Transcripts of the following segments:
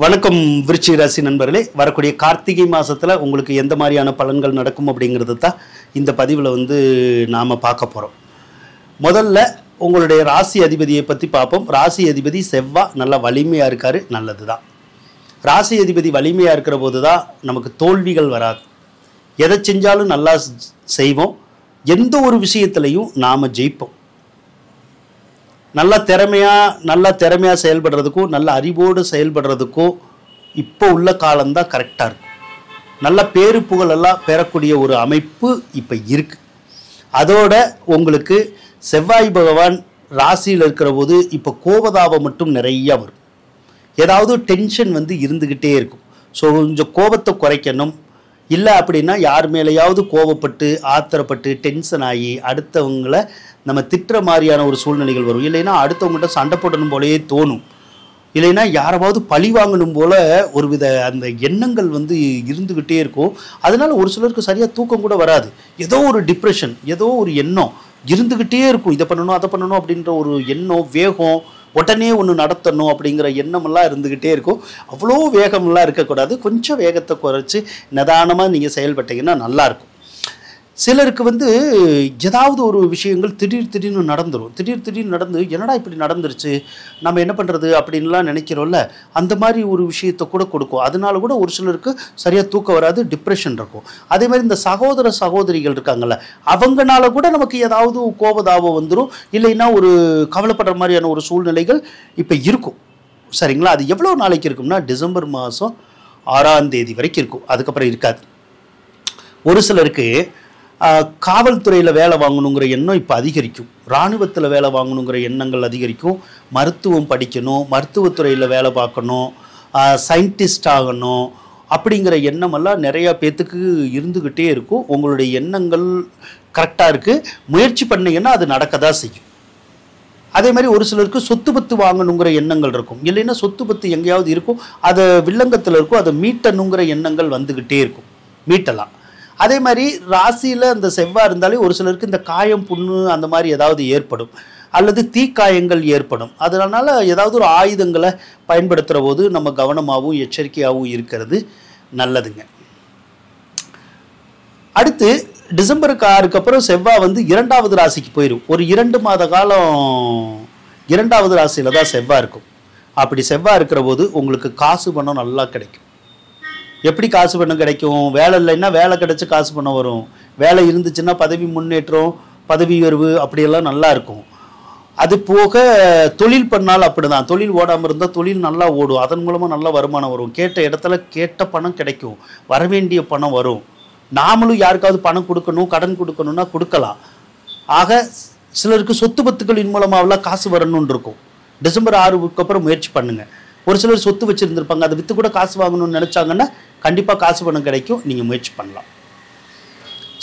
வணக்கம் விருச்சிக ராசி நண்பர்களே. வரக்கூடிய கார்த்திகை மாதத்தில் உங்களுக்கு எந்த மாதிரியான பலன்கள் நடக்கும் அப்படிங்கிறது தான் இந்த பதிவில் நாம் பார்க்க போகிறோம். முதல்ல உங்களுடைய ராசி அதிபதியை பற்றி பார்ப்போம். ராசி அதிபதி செவ்வாய் நல்லா வலிமையாக இருக்கார், நல்லது தான். ராசி அதிபதி வலிமையாக இருக்கிற போது தான் நமக்கு தோல்விகள் வராது. எதை செஞ்சாலும் நல்லா செய்வோம். எந்த ஒரு விஷயத்துலையும் நாம் ஜெயிப்போம். நல்லா திறமையாக செயல்படுறதுக்கும் நல்ல அறிவோடு செயல்படுறதுக்கும் இப்போ உள்ள காலம்தான் கரெக்டாக இருக்கும். நல்ல பேரு புகழெல்லாம் பெறக்கூடிய ஒரு அமைப்பு இப்போ இருக்குது. அதோட உங்களுக்கு செவ்வாய் பகவான் ராசியில் இருக்கிற போது இப்போ கோபதாபம் மட்டும் நிறையா வரும். ஏதாவது டென்ஷன் இருந்துக்கிட்டே இருக்கும். ஸோ கொஞ்சம் கோபத்தை குறைக்கணும். இல்லை அப்படின்னா யார் மேலேயாவது கோபப்பட்டு ஆத்திரப்பட்டு டென்ஷன் ஆகி அடுத்தவங்களை நம்ம திட்டுற மாதிரியான ஒரு சூழ்நிலைகள் வரும். இல்லைன்னா அடுத்தவங்கள்ட்ட சண்டை போடணும் போலயே தோணும். இல்லைன்னா யாராவது பழி வாங்கணும் போல ஒரு வித அந்த எண்ணங்கள் இருந்துக்கிட்டே இருக்கும். அதனால ஒரு சிலருக்கு சரியாக தூக்கம் கூட வராது. ஏதோ ஒரு டிப்ரெஷன், ஏதோ ஒரு எண்ணம் இருந்துக்கிட்டே இருக்கும். இதை பண்ணணும் அதை பண்ணணும் அப்படின்ற ஒரு எண்ணம், வேகம், உடனே ஒன்று நடத்தணும் அப்படிங்கிற எண்ணமெல்லாம் இருந்துக்கிட்டே இருக்கும். அவ்வளோ வேகமெல்லாம் இருக்கக்கூடாது. கொஞ்சம் வேகத்தை குறைச்சி நிதானமாக நீங்கள் செயல்பட்டீங்கன்னா நல்லாயிருக்கும். சிலருக்கு ஏதாவது ஒரு விஷயங்கள் திடீர்னு நடந்துடும். திடீர்னு நடந்து என்னடா இப்படி நடந்துருச்சு, நம்ம என்ன பண்ணுறது அப்படின்லாம் நினைக்கிறோம்ல, அந்த மாதிரி ஒரு விஷயத்தை கூட கொடுக்கும். அதனால கூட ஒரு சிலருக்கு சரியாக தூக்கம் வராது, டிப்ரெஷன் இருக்கும். அதே மாதிரி இந்த சகோதர சகோதரிகள் இருக்காங்கல்ல, அவங்கனால கூட நமக்கு ஏதாவது கோபதாபம் வந்துடும். இல்லைன்னா ஒரு கவலைப்படுற மாதிரியான ஒரு சூழ்நிலைகள் இப்போ இருக்கும். சரிங்களா? அது எவ்வளோ நாளைக்கு இருக்கும்னா டிசம்பர் மாதம் 6ஆம் தேதி வரைக்கும் இருக்கும். அதுக்கப்புறம் இருக்காது. ஒரு சிலருக்கு காவல்துறையில் வேலை வாங்கணுங்கிற எண்ணம் இப்போ அதிகரிக்கும். இராணுவத்தில் வேலை வாங்கணுங்கிற எண்ணங்கள் அதிகரிக்கும். மருத்துவம் படிக்கணும், மருத்துவத்துறையில் வேலை பார்க்கணும், சயின்டிஸ்ட் ஆகணும் அப்படிங்கிற எண்ணமெல்லாம் நிறையா பேர்த்துக்கு இருந்துக்கிட்டே இருக்கும். உங்களுடைய எண்ணங்கள் கரெக்டாக இருக்குது. முயற்சி பண்ணிங்கன்னா அது நடக்க தான் செய்யும். அதே மாதிரி ஒரு சிலருக்கு சொத்து பத்து வாங்கணுங்கிற எண்ணங்கள் இருக்கும். இல்லைன்னா சொத்து பத்து எங்கேயாவது இருக்கும், அதை வில்லங்கத்தில் இருக்கும், அதை மீட்டணுங்கிற எண்ணங்கள் வந்துக்கிட்டே இருக்கும். மீட்டலாம். அதே மாதிரி ராசியில் அந்த செவ்வாய் இருந்தாலே ஒரு சிலருக்கு இந்த காயம், புண்ணு அந்த மாதிரி ஏதாவது ஏற்படும். அல்லது தீக்காயங்கள் ஏற்படும். அதனால் ஏதாவது ஒரு ஆயுதங்களை பயன்படுத்துகிற போது நம்ம கவனமாகவும் எச்சரிக்கையாகவும் இருக்கிறது நல்லதுங்க. அடுத்து டிசம்பருக்கு 6க்கு அப்புறம் செவ்வாய் 2வது ராசிக்கு போயிடும். ஒரு 2 மாத காலம் 2வது ராசியில் தான் செவ்வாய் இருக்கும். அப்படி செவ்வாய் இருக்கிற போது உங்களுக்கு காசு பணம் நல்லா கிடைக்கும். எப்படி காசு பணம் கிடைக்கும்? வேலை இல்லைன்னா வேலை கிடைச்சி காசு பணம் வரும். வேலை இருந்துச்சுன்னா பதவி முன்னேற்றம், பதவி உயர்வு அப்படியெல்லாம் நல்லா இருக்கும். அது போக தொழில் பண்ணாலும் அப்படி தான். தொழில் ஓடாமல் இருந்தால் தொழில் நல்லா ஓடும். அதன் மூலமாக நல்லா வருமானம் வரும். கேட்ட இடத்துல கேட்ட பணம் கிடைக்கும். வரவேண்டிய பணம் வரும். நாமளும் யாருக்காவது பணம் கொடுக்கணும், கடன் கொடுக்கணும்னா கொடுக்கலாம். ஆக சிலருக்கு சொத்து பத்துக்களின் மூலமாகலாம் காசு வரணும்னு இருக்கும். டிசம்பர் 6க்கு அப்புறம் முயற்சி பண்ணுங்கள். ஒரு சிலர் சொத்து வச்சுருந்துருப்பாங்க, அதை விற்று கூட காசு வாங்கணும்னு நினச்சாங்கன்னா கண்டிப்பாக காசு பணம் கிடைக்கும். நீங்கள் முயற்சி பண்ணலாம்.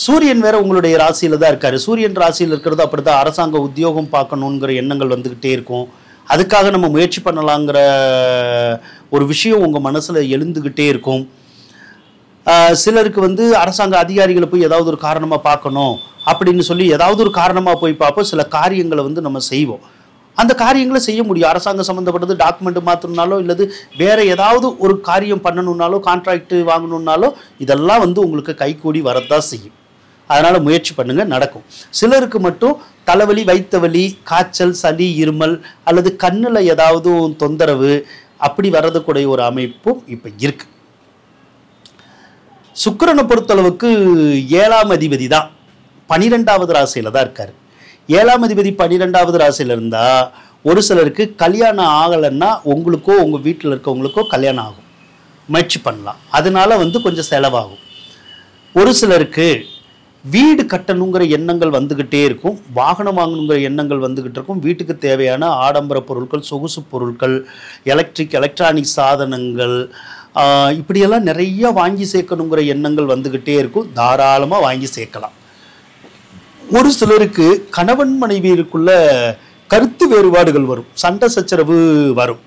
சூரியன் வேற உங்களுடைய ராசியில் தான் இருக்கார். சூரியன் ராசியில் இருக்கிறது அப்படி தான். அரசாங்க உத்தியோகம் பார்க்கணுங்கிற எண்ணங்கள் வந்துக்கிட்டே இருக்கும். அதுக்காக நம்ம முயற்சி பண்ணலாங்கிற ஒரு விஷயம் உங்கள் மனசில் எழுந்துக்கிட்டே இருக்கும். சிலருக்கு அரசாங்க அதிகாரிகளை போய் ஏதாவது ஒரு காரணமாக பார்க்கணும் அப்படின்னு சொல்லி ஏதாவது ஒரு காரணமாக போய் பார்ப்போம். சில காரியங்களை நம்ம செய்வோம். அந்த காரியங்களை செய்ய முடியும். அரசாங்கம் சம்மந்தப்பட்டது டாக்குமெண்ட் மாற்றணுன்னாலோ இல்லது வேறு ஏதாவது ஒரு காரியம் பண்ணணுன்னாலோ கான்ட்ராக்ட் வாங்கணுன்னாலோ இதெல்லாம் உங்களுக்கு கைகூடி வரதான் செய்யும். அதனால் முயற்சி பண்ணுங்கள், நடக்கும். சிலருக்கு மட்டும் தலைவலி, வயிற்று வலி, காய்ச்சல், சளி, இருமல் அல்லது கண்ணில் ஏதாவது தொந்தரவு அப்படி வர்றதுக்குடைய ஒரு அமைப்பும் இப்போ இருக்குது. சுக்கிரனை பொறுத்தளவுக்கு 7ஆம் அதிபதி தான் 12வது ராசியில் தான் இருக்கார். 7ஆம் அதிபதி 12வது ராசியில் இருந்தால் ஒரு சிலருக்கு கல்யாணம் ஆகலைன்னா உங்களுக்கோ உங்கள் வீட்டில் இருக்கவங்களுக்கோ கல்யாணம் ஆகும். முயற்சி பண்ணலாம். அதனால கொஞ்சம் செலவாகும். ஒரு சிலருக்கு வீடு கட்டணுங்கிற எண்ணங்கள் வந்துக்கிட்டே இருக்கும். வாகனம் வாங்கணுங்கிற எண்ணங்கள் வந்துக்கிட்டு இருக்கும். வீட்டுக்கு தேவையான ஆடம்பர பொருட்கள், சொகுசு பொருட்கள், எலக்ட்ரானிக் சாதனங்கள் இப்படியெல்லாம் நிறைய வாங்கி சேர்க்கணுங்கிற எண்ணங்கள் வந்துக்கிட்டே இருக்கும். தாராளமாக வாங்கி சேர்க்கலாம். ஒரு சிலருக்கு கணவன் மனைவியருக்குள்ள கருத்து வேறுபாடுகள் வரும், சண்டை சச்சரவு வரும்.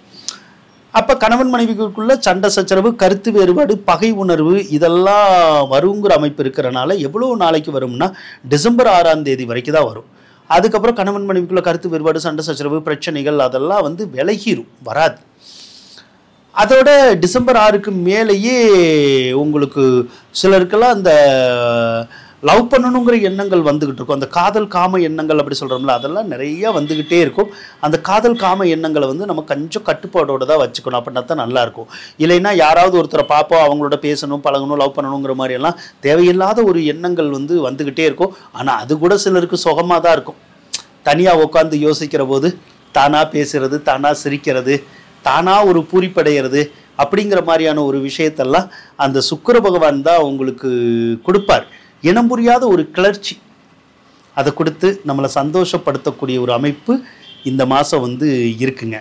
அப்போ கணவன் மனைவிக்குள்ள சண்டை சச்சரவு, கருத்து வேறுபாடு, பகை உணர்வு இதெல்லாம் வருங்கிற அமைப்பு இருக்கிறனால எவ்வளோ நாளைக்கு வரும்னா டிசம்பர் 6ஆம் தேதி வரைக்கும் தான் வரும். அதுக்கப்புறம் கணவன் மனைவிக்குள்ள கருத்து வேறுபாடு, சண்டை சச்சரவு, பிரச்சனைகள் அதெல்லாம் விலகிரும், வராது. அதோட டிசம்பர் 6க்கு மேலேயே உங்களுக்கு சிலருக்கெல்லாம் அந்த லவ் பண்ணணுங்கிற எண்ணங்கள் வந்துகிட்டு இருக்கும். அந்த காதல் காம எண்ணங்கள் அப்படி சொல்கிறோம்ல, அதெல்லாம் நிறைய வந்துக்கிட்டே இருக்கும். அந்த காதல் காம எண்ணங்களை வந்து நம்ம கொஞ்சம் கட்டுப்பாடோடு தான் வச்சுக்கணும். அப்படின்னா தான் நல்லாயிருக்கும். இல்லைன்னா யாராவது ஒருத்தரை பார்ப்போம், அவங்களோட பேசணும், பழகணும், லவ் பண்ணணுங்கிற மாதிரியெல்லாம் தேவையில்லாத ஒரு எண்ணங்கள் வந்து வந்துக்கிட்டே இருக்கும். ஆனால் அது கூட சிலருக்கு சுகமாக தான் இருக்கும். தனியாக உட்காந்து யோசிக்கிற போது தானாக பேசுகிறது, தானாக சிரிக்கிறது, தானாக ஒரு பூரிப்படைகிறது அப்படிங்கிற மாதிரியான ஒரு விஷயத்தெல்லாம் அந்த சுக்கிர பகவான் தான் உங்களுக்கு கொடுப்பார். இனம் புரியாத ஒரு கிளர்ச்சி அதை கொடுத்து நம்மளை சந்தோஷப்படுத்தக்கூடிய ஒரு அமைப்பு இந்த மாதம் வந்து இருக்குங்க.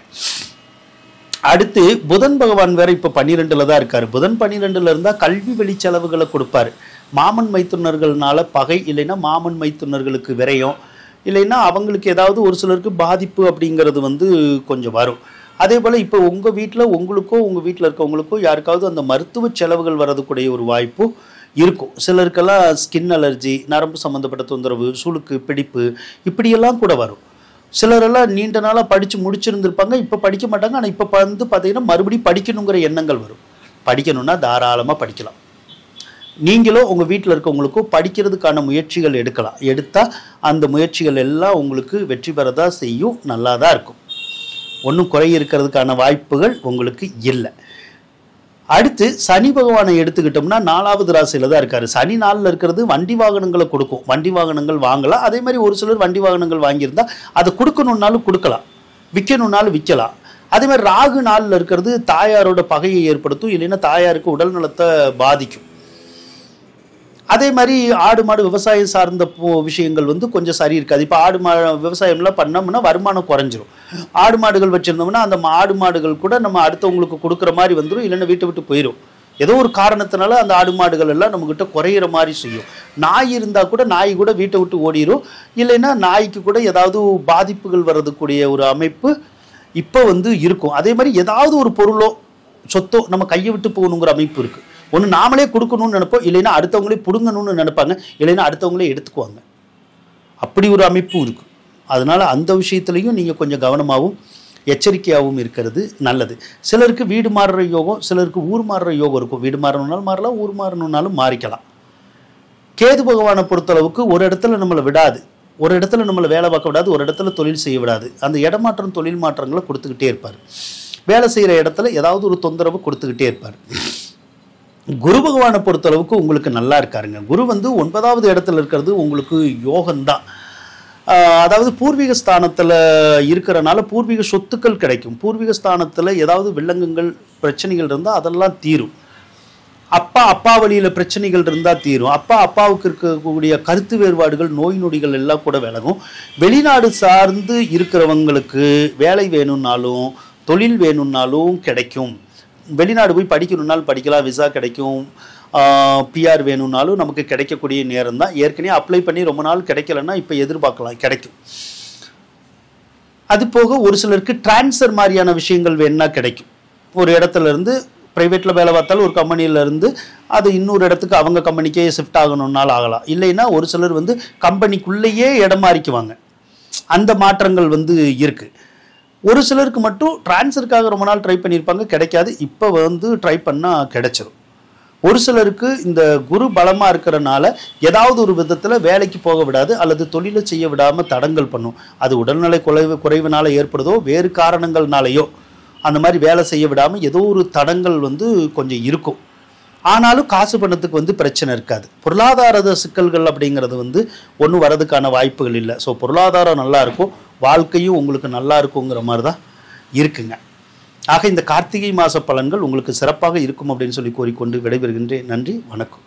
அடுத்து புதன் பகவான் வேற இப்போ 12ல் தான் இருக்கார். புதன் 12ல் இருந்தால் கல்வி வழி செலவுகளை கொடுப்பார். மாமன் மைத்துனர்கள்னால பகை, இல்லைன்னா மாமன் மைத்துனர்களுக்கு விரயம், இல்லைன்னா அவங்களுக்கு ஏதாவது ஒரு சிலருக்கு பாதிப்பு அப்படிங்கிறது வந்து கொஞ்சம் வரும். அதே போல் இப்போ உங்கள் வீட்டில் உங்களுக்கோ உங்கள் வீட்டில் இருக்கவங்களுக்கோ யாருக்காவது அந்த மருத்துவ செலவுகள் வர்றதுக்குடைய ஒரு வாய்ப்பு இருக்கும். சிலருக்கெல்லாம் ஸ்கின் அலர்ஜி, நரம்பு சம்மந்தப்பட்ட தொந்தரவு, சுளுக்கு, பிடிப்பு இப்படியெல்லாம் கூட வரும். சிலரெல்லாம் நீண்ட நாளாக படித்து முடிச்சிருந்துருப்பாங்க, இப்போ படிக்க மாட்டாங்க. ஆனால் இப்போ வந்து பார்த்திங்கன்னா மறுபடியும் படிக்கணுங்கிற எண்ணங்கள் வரும். படிக்கணும்னா தாராளமாக படிக்கலாம். நீங்களும் உங்கள் வீட்டில் இருக்கவங்களுக்கும் படிக்கிறதுக்கான முயற்சிகள் எடுக்கலாம். எடுத்தால் அந்த முயற்சிகள் எல்லாம் உங்களுக்கு வெற்றி பெறதான் செய்யும். நல்லா தான் இருக்கும். ஒன்றும் குறை இருக்கிறதுக்கான வாய்ப்புகள் உங்களுக்கு இல்லை. அடுத்து சனி பகவானை எடுத்துக்கிட்டோம்னா 4வது ராசியில் தான் இருக்கார். சனி 4ல் இருக்கிறது வண்டி வாகனங்களை கொடுக்கும். வண்டி வாகனங்கள் வாங்கலாம். அதே மாதிரி ஒரு சிலர் வண்டி வாகனங்கள் வாங்கியிருந்தால் அதை கொடுக்கணுன்னாலும் கொடுக்கலாம், விற்கணுன்னாலும் விற்கலாம். அதே மாதிரி ராகு 4ல் இருக்கிறது தாயாரோட பகையை ஏற்படுத்தும், இல்லைன்னா தாயாருக்கு உடல் நலத்தை பாதிக்கும். அதே மாதிரி ஆடு மாடு விவசாயம் சார்ந்த விஷயங்கள் வந்து கொஞ்சம் சரி இருக்காது. இப்போ விவசாயம்லாம் பண்ணோம்னா வருமானம் குறைஞ்சிரும். ஆடு மாடுகள் வச்சுருந்தோம்னா அந்த ஆடு மாடுகள் கூட நம்ம அடுத்தவங்களுக்கு கொடுக்குற மாதிரி வந்துடும், இல்லைன்னா வீட்டை விட்டு போயிடும். ஏதோ ஒரு காரணத்தினால அந்த ஆடு மாடுகள் எல்லாம் நம்மக்கிட்ட குறையிற மாதிரி செய்யும். நாய் இருந்தால் கூட நாய் கூட வீட்டை விட்டு ஓடிடும், இல்லைன்னா நாய்க்கு கூட ஏதாவது பாதிப்புகள் வர்றதுக்கூடிய ஒரு அமைப்பு இப்போ வந்து இருக்கும். அதே மாதிரி ஏதாவது ஒரு பொருளோ சொத்தோ நம்ம கையை விட்டு போகணுங்கிற அமைப்பு இருக்குது. ஒன்று நாமளே கொடுக்கணும்னு நினைப்போம், இல்லைன்னா அடுத்தவங்களே பிடுங்கணும்னு நினைப்பாங்க, இல்லைன்னா அடுத்தவங்களே எடுத்துக்குவாங்க. அப்படி ஒரு அமைப்பும் இருக்குது. அதனால் அந்த விஷயத்துலையும் நீங்கள் கொஞ்சம் கவனமாகவும் எச்சரிக்கையாகவும் இருக்கிறது நல்லது. சிலருக்கு வீடு மாறுற யோகம், சிலருக்கு ஊர் மாறுற யோகம் இருக்கும். வீடு மாறணுன்னாலும் மாறலாம், ஊர் மாறணுன்னாலும் மாறிக்கலாம். கேது பகவானை பொறுத்தளவுக்கு ஒரு இடத்துல நம்மளை விடாது, ஒரு இடத்துல நம்மளை வேலை பார்க்க விடாது, ஒரு இடத்துல தொழில் செய்ய விடாது. அந்த இடமாற்றம் தொழில் மாற்றங்களை கொடுத்துக்கிட்டே இருப்பார். வேலை செய்கிற இடத்துல ஏதாவது ஒரு தொந்தரவு கொடுத்துக்கிட்டே இருப்பார். குரு பகவானை பொறுத்தளவுக்கு உங்களுக்கு நல்லா இருக்காருங்க. குரு வந்து 9வது இடத்துல இருக்கிறது உங்களுக்கு யோகம்தான். அதாவது பூர்வீக ஸ்தானத்தில் இருக்கிறனால பூர்வீக சொத்துக்கள் கிடைக்கும். பூர்வீக ஸ்தானத்தில் ஏதாவது வில்லங்கங்கள் பிரச்சனைகள் இருந்தால் அதெல்லாம் தீரும். அப்பா வழியில் பிரச்சனைகள் இருந்தால் தீரும். அப்பாவுக்கு இருக்கக்கூடிய கருத்து வேறுபாடுகள், நோய் நொடிகள் எல்லாம் கூட விலகும். வெளிநாடு சார்ந்து இருக்கிறவங்களுக்கு வேலை வேணும்னாலும் தொழில் வேணும்னாலும் கிடைக்கும். வெளிநாடு போய் படிக்கணுன்னாலும் படிக்கலாம், விசா கிடைக்கும். பிஆர் வேணும்னாலும் நமக்கு கிடைக்கக்கூடிய நேரம் தான். ஏற்கனவே அப்ளை பண்ணி ரொம்ப நாள் கிடைக்கலன்னா இப்போ எதிர்பார்க்கலாம், கிடைக்கும். அது போக ஒரு சிலருக்கு டிரான்ஸ்ஃபர் மாதிரியான விஷயங்கள் வேணுன்னா கிடைக்கும். ஒரு இடத்துல இருந்து ப்ரைவேட்டில் வேலை பார்த்தாலும் ஒரு கம்பெனியிலேருந்து அது இன்னொரு இடத்துக்கு அவங்க கம்பெனிக்கே ஷிஃப்ட் ஆகணுன்னாலும் ஆகலாம். இல்லைன்னா ஒரு சிலர் வந்து கம்பெனிக்குள்ளேயே இடம் மாறிக்குவாங்க. அந்த மாற்றங்கள் வந்து இருக்குது. ஒரு சிலருக்கு மட்டும் டிரான்ஸ்ஃபருக்காக ரொம்ப நாள் ட்ரை பண்ணியிருப்பாங்க, கிடைக்காது. இப்போ வந்து ட்ரை பண்ணால் கிடைச்சிடும். ஒரு சிலருக்கு இந்த குரு பலமாக இருக்கிறனால ஏதாவது ஒரு விதத்தில் வேலைக்கு போக விடாது, அல்லது தொழிலை செய்ய விடாமல் தடங்கல் பண்ணும். அது உடல்நலை குறைவினால் ஏற்படுதோ வேறு காரணங்கள்னாலேயோ அந்த மாதிரி வேலை செய்ய விடாமல் ஏதோ ஒரு தடங்கள் வந்து கொஞ்சம் இருக்கும். ஆனாலும் காசு பணத்துக்கு வந்து பிரச்சனை இருக்காது. பொருளாதார சிக்கல்கள் அப்படிங்கிறது வந்து ஒன்றும் வரதுக்கான வாய்ப்புகள் இல்லை. ஸோ பொருளாதாரம் நல்லா இருக்கும், வாழ்க்கையும் உங்களுக்கு நல்லா இருக்குங்கிற மாதிரி தான் இருக்குங்க. ஆக இந்த கார்த்திகை மாத பலன்கள் உங்களுக்கு சிறப்பாக இருக்கும் அப்படின்னு சொல்லி கூறிக்கொண்டு விடைபெறுகின்றேன். நன்றி, வணக்கம்.